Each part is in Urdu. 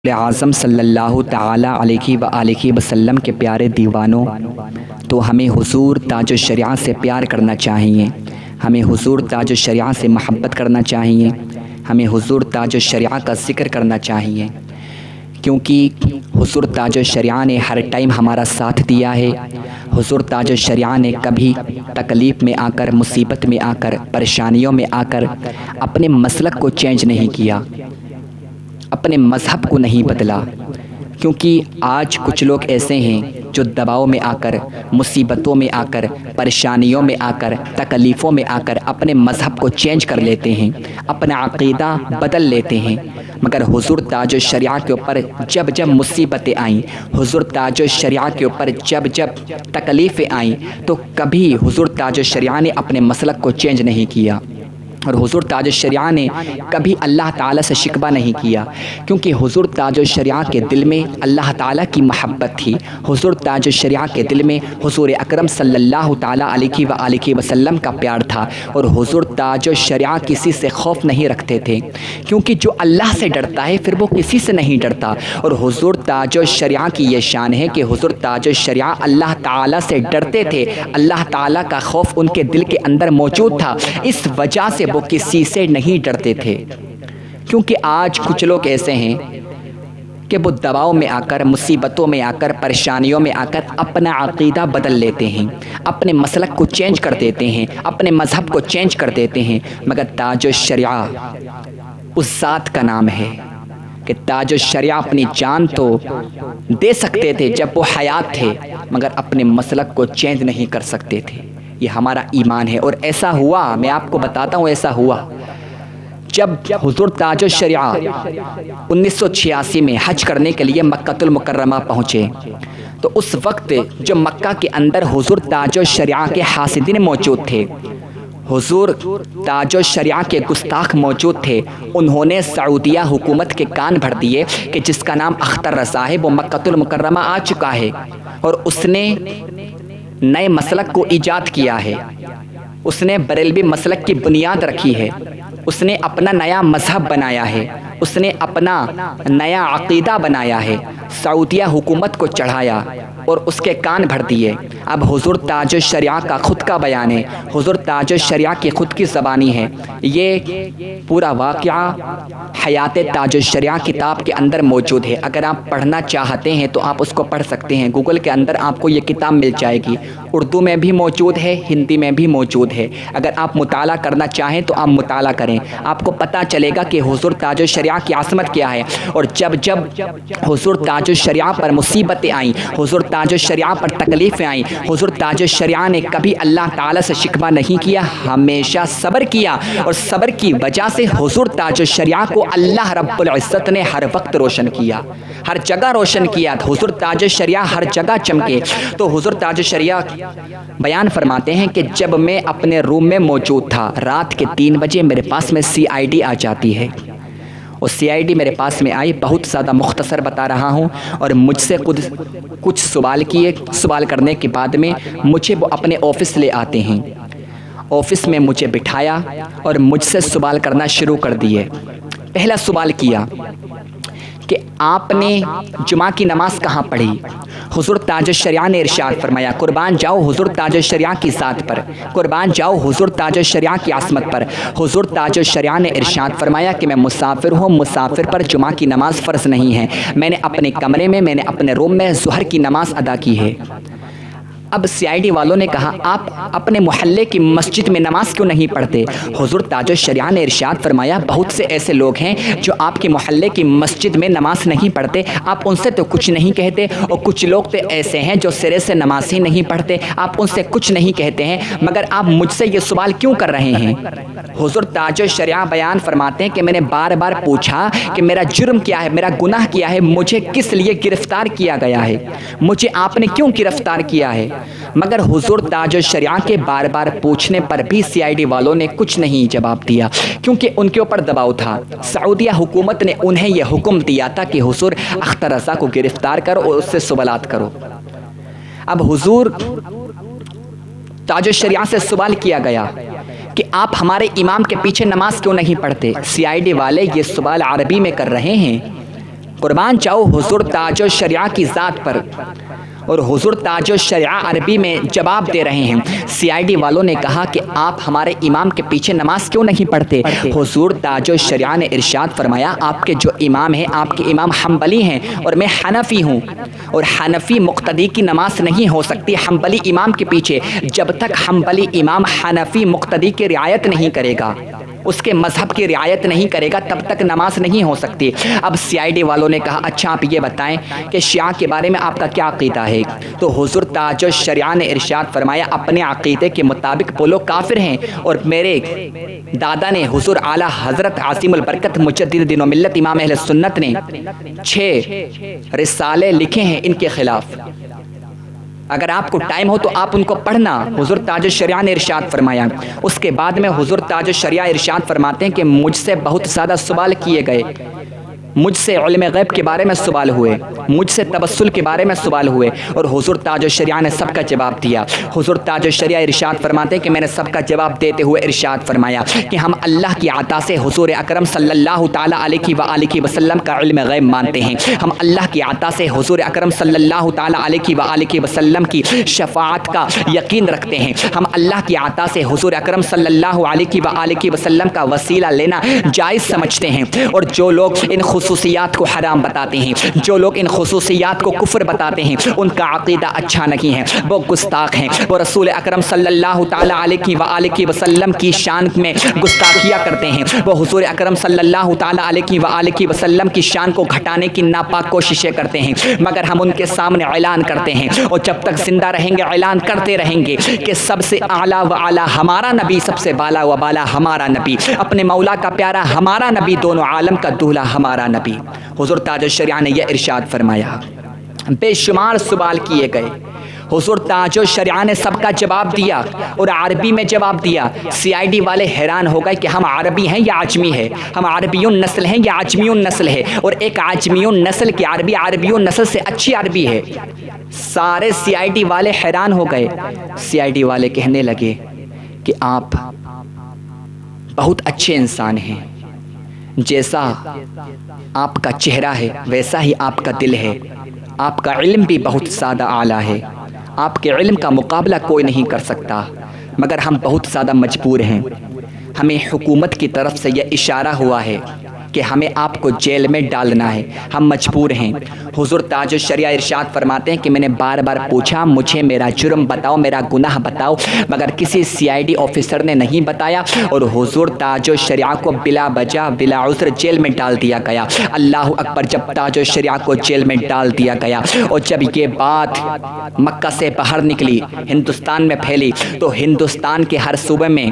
اعظم صلی اللہ تعالی علیہ وآلہ وسلم کے پیارے دیوانوں، تو ہمیں حضور تاج الشریعہ سے پیار کرنا چاہیے، ہمیں حضور تاج الشریعہ سے محبت کرنا چاہیے، ہمیں حضور تاج الشریعہ کا ذکر کرنا چاہیے، کیونکہ حضور تاج الشریعہ نے ہر ٹائم ہمارا ساتھ دیا ہے۔ حضور تاج الشریعہ نے کبھی تکلیف میں آ کر، مصیبت میں آ کر، پریشانیوں میں آ کر اپنے مسلک کو چینج نہیں کیا، اپنے مذہب کو نہیں بدلا، کیونکہ آج کچھ لوگ ایسے ہیں جو دباؤ میں آ کر، مصیبتوں میں آ کر، پریشانیوں میں آ کر، تکلیفوں میں آ کر اپنے مذہب کو چینج کر لیتے ہیں، اپنا عقیدہ بدل لیتے ہیں۔ مگر حضور تاج الشریعہ کے اوپر جب جب مصیبتیں آئیں، حضور تاج الشریعہ کے اوپر جب جب تکلیفیں آئیں، تو کبھی حضور تاج الشریعہ نے اپنے مسلک کو چینج نہیں کیا، اور حضور تاج الشریعہ نے کبھی اللہ تعالیٰ سے شکوہ نہیں کیا، کیونکہ حضور تاج الشریعہ کے دل میں اللہ تعالیٰ کی محبت تھی۔ حضور تاج الشریعہ کے دل میں حضور اکرم صلی اللہ تعالیٰ علیہ وآلہ وسلم کا پیار تھا، اور حضور تاج الشریعہ کسی سے خوف نہیں رکھتے تھے، کیونکہ جو اللہ سے ڈرتا ہے پھر وہ کسی سے نہیں ڈرتا۔ اور حضور تاج الشریعہ کی یہ شان ہے کہ حضور تاج الشریعہ اللہ تعالیٰ سے ڈرتے تھے، اللہ تعالیٰ کا خوف ان کے دل کے اندر موجود تھا، اس وجہ سے وہ کسی سے نہیں ڈرتے تھے۔ کیونکہ آج کچھ لوگ ایسے ہیں کہ وہ دباؤ میں آ کر، مصیبتوں میں آ کر، پریشانیوں میں آ کر اپنا عقیدہ بدل لیتے ہیں، اپنے مسلک کو چینج کر دیتے ہیں، اپنے مذہب کو چینج کر دیتے ہیں۔ مگر تاج الشریعہ اس ذات کا نام ہے کہ تاج الشریعہ اپنی جان تو دے سکتے تھے جب وہ حیات تھے، مگر اپنے مسلک کو چینج نہیں کر سکتے تھے۔ یہ ہمارا ایمان ہے، اور ایسا ہوا، میں آپ کو بتاتا ہوں ایسا ہوا جب حضور تاج الشریعہ 1986 میں حج کرنے کے لیے مکہ المکرمہ پہنچے، تو اس وقت جو مکہ کے اندر حضور تاج الشریعہ کے حاسدین موجود تھے، حضور تاج الشریعہ کے گستاخ موجود تھے، انہوں نے سعودیہ حکومت کے کان بھر دیے کہ جس کا نام اختر رضا ہے وہ مکہ المکرمہ آ چکا ہے، اور اس نے نئے مسلک کو ایجاد کیا ہے، اس نے بریلوی مسلک کی بنیاد رکھی ہے، اس نے اپنا نیا مذہب بنایا ہے، اس نے اپنا نیا عقیدہ بنایا ہے، سعودیہ حکومت کو چڑھایا اور اس کے کان بھر دیے۔ اب حضور تاج الشریعہ کا خود کا بیان ہے، حضور تاج الشریعہ کی خود کی زبانی ہے۔ یہ پورا واقعہ حیات تاج الشریعہ کتاب کے اندر موجود ہے، اگر آپ پڑھنا چاہتے ہیں تو آپ اس کو پڑھ سکتے ہیں، گوگل کے اندر آپ کو یہ کتاب مل جائے گی، اردو میں بھی موجود ہے، ہندی میں بھی موجود ہے۔ اگر آپ مطالعہ کرنا چاہیں تو آپ مطالعہ کریں، آپ کو پتہ چلے گا کہ حضور تاج الشریعہ کی عظمت کیا ہے۔ اور جب جب حضور تاج الشریعہ پر مصیبتیں آئیں، حضور تاج الشریعہ پر تکلیفیں آئیں، حضور تاج الشریعہ نے کبھی اللہ تعالیٰ سے شکوہ نہیں کیا، ہمیشہ صبر کیا، اور صبر کی وجہ سے حضور تاج الشریعہ کو اللہ رب العزت نے ہر وقت روشن کیا، ہر جگہ روشن کیا، حضور تاج الشریعہ ہر جگہ چمکے۔ تو حضور تاج الشریعہ بیان فرماتے ہیں کہ جب میں اپنے روم میں موجود تھا، رات کے 3 بجے میرے پاس میں CID آ جاتی ہے، اور CID میرے پاس میں آئی، بہت زیادہ مختصر بتا رہا ہوں، اور مجھ سے کچھ سوال کیے، سوال کرنے کے بعد میں مجھے وہ اپنے آفس لے آتے ہیں، آفس میں مجھے بٹھایا اور مجھ سے سوال کرنا شروع کر دیے۔ پہلا سوال کیا کہ آپ نے جمعہ کی نماز کہاں پڑھی؟ حضور تاج الشریعہ نے ارشاد فرمایا، قربان جاؤ حضور تاج الشریعہ کی ذات پر، قربان جاؤ حضور تاج الشریعہ کی عظمت پر۔ حضور تاج الشریعہ نے ارشاد فرمایا کہ میں مسافر ہوں، مسافر پر جمعہ کی نماز فرض نہیں ہے، میں نے اپنے کمرے میں، میں نے اپنے روم میں ظہر کی نماز ادا کی ہے۔ اب CID والوں نے کہا، آپ اپنے محلے کی مسجد میں نماز کیوں نہیں پڑھتے؟ حضور تاج الشریعہ نے ارشاد فرمایا، بہت سے ایسے لوگ ہیں جو آپ کے محلے کی مسجد میں نماز نہیں پڑھتے، آپ ان سے تو کچھ نہیں کہتے، اور کچھ لوگ تو ایسے ہیں جو سرے سے نماز ہی نہیں پڑھتے، آپ ان سے کچھ نہیں کہتے ہیں، مگر آپ مجھ سے یہ سوال کیوں کر رہے ہیں؟ حضور تاج الشریعہ بیان فرماتے ہیں کہ میں نے بار بار پوچھا کہ میرا جرم کیا ہے، میرا گناہ کیا ہے، مجھے کس لیے گرفتار کیا گیا ہے، مجھے آپ نے کیوں گرفتار کیا ہے؟ مگر حضور تاج الشریعہ کے بار بار پوچھنے پر بھی CID والوں نے کچھ نہیں جواب دیا، کیونکہ ان کے اوپر دباؤ تھا۔ سعودیہ حکومت نے انہیں یہ حکم دیا تھا کہ حضور اختر رضا کو گرفتار کرو اور اس سے سوالات کرو۔ اب حضور تاج الشریعہ سے سوال کیا گیا کہ آپ ہمارے امام کے پیچھے نماز کیوں نہیں پڑھتے؟ CID والے یہ سوال عربی میں کر رہے ہیں، قربان چاہو حضور تاج الشریعہ کی ذات پر. اور حضور تاج الشریعہ عربی میں جواب دے رہے ہیں. سی آئی ڈی والوں نے کہا کہ آپ ہمارے امام کے پیچھے نماز کیوں نہیں پڑھتے؟ حضور تاج الشریعہ نے ارشاد فرمایا آپ کے جو امام ہیں، آپ کے امام حنبلی ہیں اور میں حنفی ہوں، اور حنفی مقتدی کی نماز نہیں ہو سکتی حنبلی امام کے پیچھے جب تک حنبلی امام حنفی مقتدی کی رعایت نہیں کرے گا، اس کے مذہب کی رعایت نہیں کرے گا، تب تک نماز نہیں ہو سکتی. اب سی آئی ڈی والوں نے کہا اچھا آپ یہ بتائیں کہ شیعہ کے بارے میں آپ کا کیا عقیدہ ہے؟ تو حضور تاج الشریعہ نے ارشاد فرمایا اپنے عقیدے کے مطابق وہ لوگ کافر ہیں، اور میرے دادا نے حضور اعلیٰ حضرت عظیم البرکت مجدد دین و ملت امام اہل سنت نے 6 رسالے لکھے ہیں ان کے خلاف. اگر آپ کو ٹائم ہو تو آپ ان کو پڑھنا. حضور تاج الشریعہ نے ارشاد فرمایا. اس کے بعد میں حضور تاج الشریعہ ارشاد فرماتے ہیں کہ مجھ سے بہت زیادہ سوال کیے گئے، مجھ سے علم غیب کے بارے میں سوال ہوئے، مجھ سے تبسل کے بارے میں سوال ہوئے، اور حضور تاج الشریعہ نے سب کا جواب دیا. حضور تاج الشریعہ ارشاد فرماتے ہیں کہ میں نے سب کا جواب دیتے ہوئے ارشاد فرمایا کہ ہم اللہ کی عطا سے حضور اکرم صلی اللہ تعالیٰ علیہ وآلہ وسلم کا علم غیب مانتے ہیں. ہم اللہ کی عطا سے حضور اکرم صلی اللہ تعالیٰ علیہ وآلہ وسلم کی شفاعت کا یقین رکھتے ہیں. ہم اللہ کی عطا سے حضور اکرم صلی اللہ علیہ وآلہ وسلم کا وسیلہ لینا جائز سمجھتے ہیں. اور جو لوگ ان خصوصیات کو حرام بتاتے ہیں، جو لوگ ان خصوصیات کو کفر بتاتے ہیں، ان کا عقیدہ اچھا نہیں ہے، وہ گستاخ ہیں. وہ رسول اکرم صلی اللہ تعالیٰ علیہ وآلہ وسلم کی شان میں گستاخیاں کرتے ہیں. وہ حضور اکرم صلی اللہ تعالیٰ علیہ وآلہ وسلم کی شان کو گھٹانے کی ناپاک کوششیں کرتے ہیں. مگر ہم ان کے سامنے اعلان کرتے ہیں، اور جب تک زندہ رہیں گے اعلان کرتے رہیں گے کہ سب سے اعلیٰ و اعلیٰ ہمارا نبی، سب سے بالا و بالا ہمارا نبی، اپنے مولا کا پیارا ہمارا نبی، دونوں عالم کا دولہا ہمارا نبی. حضور تاج الشریعہ نے یہ ارشاد فرمایا. بے شمار سوال کیے گئے، حضور تاج الشریعہ نے سب کا جواب دیا اور عربی میں جواب دیا. سی آئی ڈی والے حیران ہو گئے کہ ہم عربی ہیں یا عجمی ہے، ہم عربیون نسل ہیں یا عجمیون نسل ہے، اور ایک عجمیون نسل کی عربی عربیون نسل سے اچھی عربی ہے. سارے سی آئی ڈی والے حیران ہو گئے. سی آئی ڈی والے کہنے لگے کہ آپ بہت اچھے انسان ہیں، جیسا آپ کا چہرہ ہے ویسا ہی آپ کا دل ہے، آپ کا علم بھی بہت زیادہ اعلیٰ ہے، آپ کے علم کا مقابلہ کوئی نہیں کر سکتا، مگر ہم بہت زیادہ مجبور ہیں. ہمیں حکومت کی طرف سے یہ اشارہ ہوا ہے کہ ہمیں آپ کو جیل میں ڈالنا ہے، ہم مجبور ہیں. حضور تاج الشریعہ ارشاد فرماتے ہیں کہ میں نے بار بار پوچھا مجھے میرا جرم بتاؤ، میرا گناہ بتاؤ، مگر کسی سی آئی ڈی آفیسر نے نہیں بتایا، اور حضور تاج الشریعہ کو بلا وجہ بلا عذر جیل میں ڈال دیا گیا. اللہ اکبر. جب تاج الشریعہ کو جیل میں ڈال دیا گیا اور جب یہ بات مکہ سے باہر نکلی، ہندوستان میں پھیلی، تو ہندوستان کے ہر صوبے میں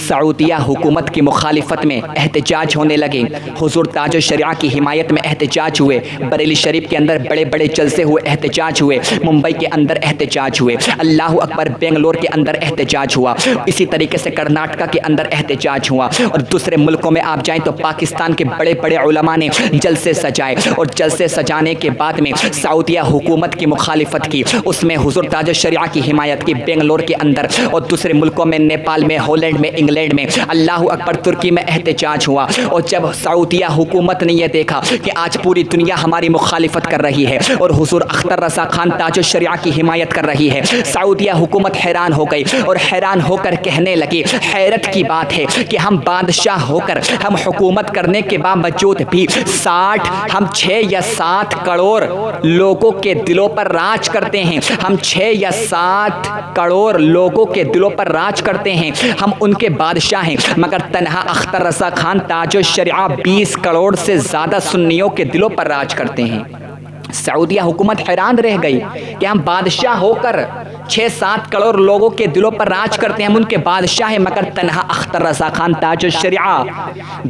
سعودیہ حکومت کی مخالفت میں احتجاج ہونے لگے. حضور تاج الشریعہ کی حمایت میں احتجاج ہوئے. بریلی شریف کے اندر بڑے بڑے جلسے ہوئے، احتجاج ہوئے. ممبئی کے اندر احتجاج ہوئے. اللہ اکبر. بنگلور کے اندر احتجاج ہوا. اسی طریقے سے کرناٹکا کے اندر احتجاج ہوا. اور دوسرے ملکوں میں آپ جائیں تو پاکستان کے بڑے بڑے علماء نے جلسے سجائے، اور جلسے سجانے کے بعد میں سعودیہ حکومت کی مخالفت کی، اس میں حضور تاج الشریعہ کی حمایت کی. بنگلور کے اندر اور دوسرے ملکوں میں، نیپال میں، ہالینڈ میں، انگلینڈ میں، اللہ اکبر، ترکی میں احتجاج ہوا. اور جب سعودیہ حکومت نے یہ دیکھا کہ آج پوری دنیا ہماری مخالفت کر رہی ہے اور حضور اختر رضا خان تاج الشریعہ کی حمایت کر رہی ہے، سعودیہ حکومت حیران ہو گئی اور حیران ہو کر کہنے لگی حیرت کی بات ہے کہ ہم بادشاہ ہو کر، ہم حکومت کرنے کے باوجود بھی 6 یا 7 کروڑ لوگوں کے دلوں پر راج کرتے ہیں. ہم 6 یا 7 کروڑ لوگوں کے دلوں پر راج کرتے ہیں، ہم ان کے بادشاہ ہیں، مگر تنہا اختر رضا خان تاج الشریعہ 20 کروڑ سے زیادہ سنیوں کے دلوں پر راج کرتے ہیں. سعودیہ حکومت حیران رہ گئی کہ ہم بادشاہ ہو کر 6-7 کروڑ لوگوں کے دلوں پر راج کرتے ہیں، ہم ان کے بادشاہ ہیں، مگر تنہا اختر رضا خان تاج الشریعہ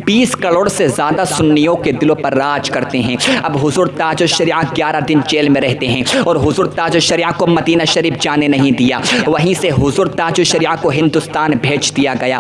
20 کروڑ سے زیادہ سنیوں کے دلوں پر راج کرتے ہیں. اب حضور تاج الشریعہ 11 دن جیل میں رہتے ہیں اور حضور تاج الشریعہ کو مدینہ شریف جانے نہیں دیا. وہیں سے حضور تاج الشریعہ کو ہندوستان بھیج دیا گیا.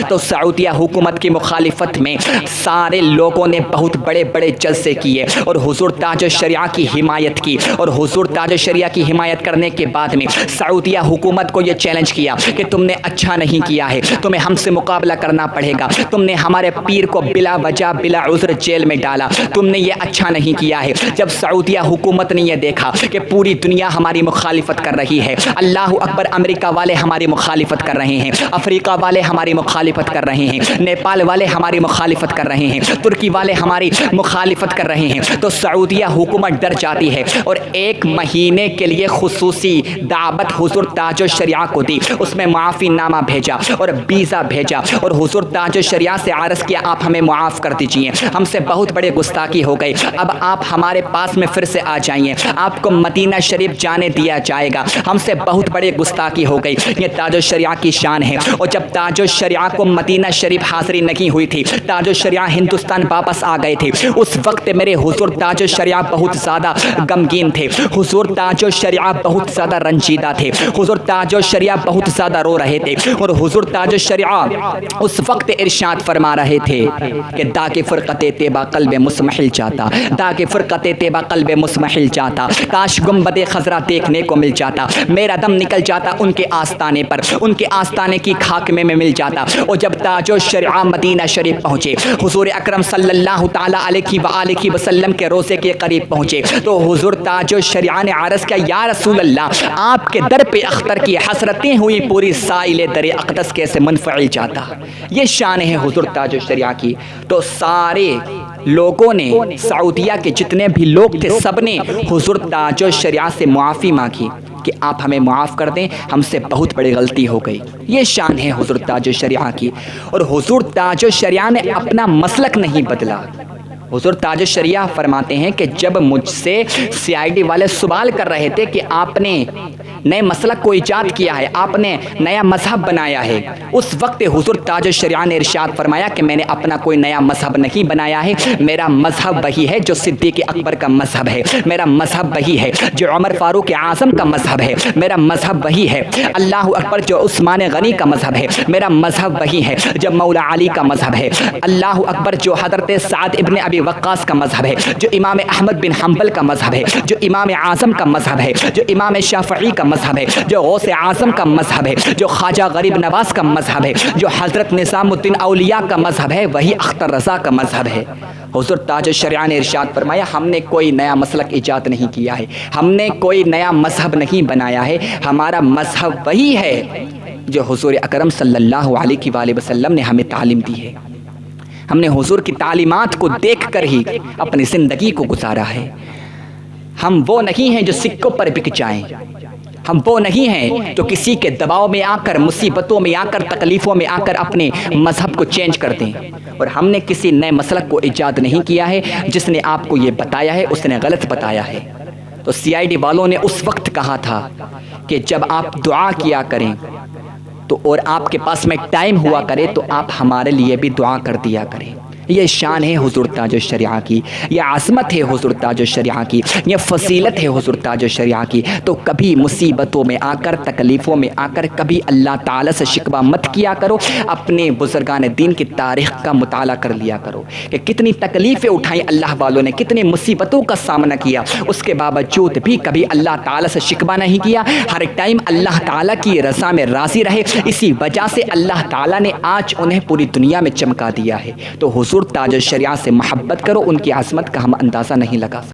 تو سعودیہ حکومت کی مخالفت میں سارے لوگوں نے بہت بڑے بڑے جلسے کیے اور حضور تاج الشریعہ کی حمایت کی. اور حضور تاج الشریعہ کی حمایت کرنے کے بعد میں سعودیہ حکومت کو یہ چیلنج کیا کہ تم نے اچھا نہیں کیا ہے، تمہیں ہم سے مقابلہ کرنا پڑے گا، تم نے ہمارے پیر کو بلا وجہ بلا عذر جیل میں ڈالا، تم نے یہ اچھا نہیں کیا ہے۔ جب سعودیہ حکومت نے یہ دیکھا کہ پوری دنیا ہماری مخالفت کر رہی ہے، اللہ اکبر، امریکہ والے ہماری مخالفت کر رہے ہیں، افریقہ والے ہماری مخالفت کر رہے ہیں، نیپال والے ہماری مخالفت کر رہے ہیں، ترکی والے ہماری مخالفت کر رہے ہیں، تو سعودیہ حکومت ڈر جاتی ہے اور 1 مہینے کے لیے خصوصی دعوت حضور تاج الشریعہ کو دی، اس میں معافی نامہ بھیجا اور ویزا بھیجا اور حضور تاج الشریعہ سے عرض کیا آپ ہمیں معاف کر دیجئے، ہم سے بہت بڑے گستاخی ہو گئی، اب آپ ہمارے پاس میں پھر سے آ جائیے، آپ کو مدینہ شریف جانے دیا جائے گا، ہم سے بہت بڑے گستاخی ہو گئی۔ یہ تاج الشریعہ کی شان ہے۔ اور جب تاج الشریعہ کو مدینہ شریف حاضری نہیں ہوئی تھی، تاج الشریعہ ہندوستان واپس آ گئے تھے، اس وقت میرے حضور تاج الشریعہ بہت زیادہ غمگین تھے، حضور تاج الشریعہ بہت زیادہ رنجیدہ تھے، حضور تاج الشریعہ بہت زیادہ رو رہے تھے، اور حضور تاج الشریعہ اس وقت ارشاد فرما رہے تھے کہ دا کے فرقت طیبہ قلب مسمحل چاہتا، دا کے فرقت طیبہ قلب مسمحل چاہتا، کاش گنبد خضرا دیکھنے کو مل جاتا، میرا دم نکل جاتا ان کے آستانے پر، ان کے آستانے کی خاک میں مل جاتا۔ اور جب تاج الشریعہ مدینہ شریف پہنچے، حضور اکرم صلی اللہ تعالی علیہ وآلہ وسلم کے روضے کے قریب پہنچے، تو حضور تاج الشریعہ نے عرض کیا یا رسول اللہ، آپ کے در پہ اختر کی حسرتیں ہوئی پوری سائل در اقدس کیسے منفعل جاتا۔ یہ شان ہے حضور تاج الشریعہ کی۔ تو سارے لوگوں نے، سعودیہ کے جتنے بھی لوگ تھے، سب نے حضور تاج الشریعہ سے معافی مانگی کہ آپ ہمیں معاف کر دیں، ہم سے بہت بڑی غلطی ہو گئی۔ یہ شان ہے حضور تاج الشریعہ کی۔ اور حضور تاج الشریعہ نے اپنا مسلک نہیں بدلا۔ حضور تاج الشریعہ فرماتے ہیں کہ جب مجھ سے CID والے سوال کر رہے تھے کہ آپ نے نئے مسلک کو ایجاد کیا ہے، آپ نے نیا مذہب بنایا ہے، اس وقت حضور تاج الشریعہ نے ارشاد فرمایا کہ میں نے اپنا کوئی نیا مذہب نہیں بنایا ہے، میرا مذہب وہی ہے جو صدیق اکبر کا مذہب ہے، میرا مذہب وہی ہے جو عمر فاروق اعظم کا مذہب ہے، میرا مذہب وہی ہے اللہ اکبر جو عثمان غنی کا مذہب ہے، میرا مذہب وہی ہے جو مولا علی کا مذہب ہے، اللہ اکبر جو حضرت سعد ابن ابی وقاص کا مذہب ہے، جو امام احمد بن حنبل کا مذہب ہے، جو امام اعظم کا مذہب ہے، جو امام شافعی کا مذہب ہے، جو غوث اعظم کا مذہب ہے، جو خواجہ غریب نواز کا مذہب ہے، جو حضرت نظام الدین اولیاء کا مذہب ہے، وہی اختر رضا کا مذہب ہے۔ حضور تاج الشریعہ نے ارشاد فرمایا ہم نے کوئی نیا مسلک ایجاد نہیں کیا ہے، ہم نے کوئی نیا مذہب نہیں بنایا ہے، ہمارا مذہب وہی ہے جو حضور اکرم صلی اللہ علیہ وآلہ وسلم نے ہمیں تعلیم دی ہے۔ ہم نے حضور کی تعلیمات کو دیکھ کر ہی اپنی زندگی کو گزارا ہے۔ ہم وہ نہیں ہیں جو سکوں پر بک جائیں، ہم وہ نہیں ہیں جو کسی کے دباؤ میں آ کر، مصیبتوں میں آ کر، تکلیفوں میں آ کر اپنے مذہب کو چینج کر دیں۔ اور ہم نے کسی نئے مسلک کو ایجاد نہیں کیا ہے، جس نے آپ کو یہ بتایا ہے اس نے غلط بتایا ہے۔ تو CID والوں نے اس وقت کہا تھا کہ جب آپ دعا کیا کریں تو اور آپ کے پاس میں ٹائم ہوا کرے تو آپ ہمارے لیے بھی دعا کر دیا کریں۔ یہ شان ہے حضور تاج الشریعہ کی، یہ عظمت ہے حضور تاج الشریعہ کی، یہ فضیلت ہے حضور تاج الشریعہ کی۔ تو کبھی مصیبتوں میں آ کر، تکلیفوں میں آ کر کبھی اللہ تعالیٰ سے شکوہ مت کیا کرو، اپنے بزرگان دین کی تاریخ کا مطالعہ کر لیا کرو کہ کتنی تکلیفیں اٹھائیں اللہ والوں نے، کتنی مصیبتوں کا سامنا کیا، اس کے باوجود بھی کبھی اللہ تعالیٰ سے شکوہ نہیں کیا، ہر ٹائم اللہ تعالیٰ کی رضا میں راضی رہے۔ اسی وجہ سے اللہ تعالیٰ نے آج انہیں پوری دنیا میں چمکا دیا ہے۔ تو حضور تاج الشریعہ سے محبت کرو، ان کی عظمت کا ہم اندازہ نہیں لگا سکتے۔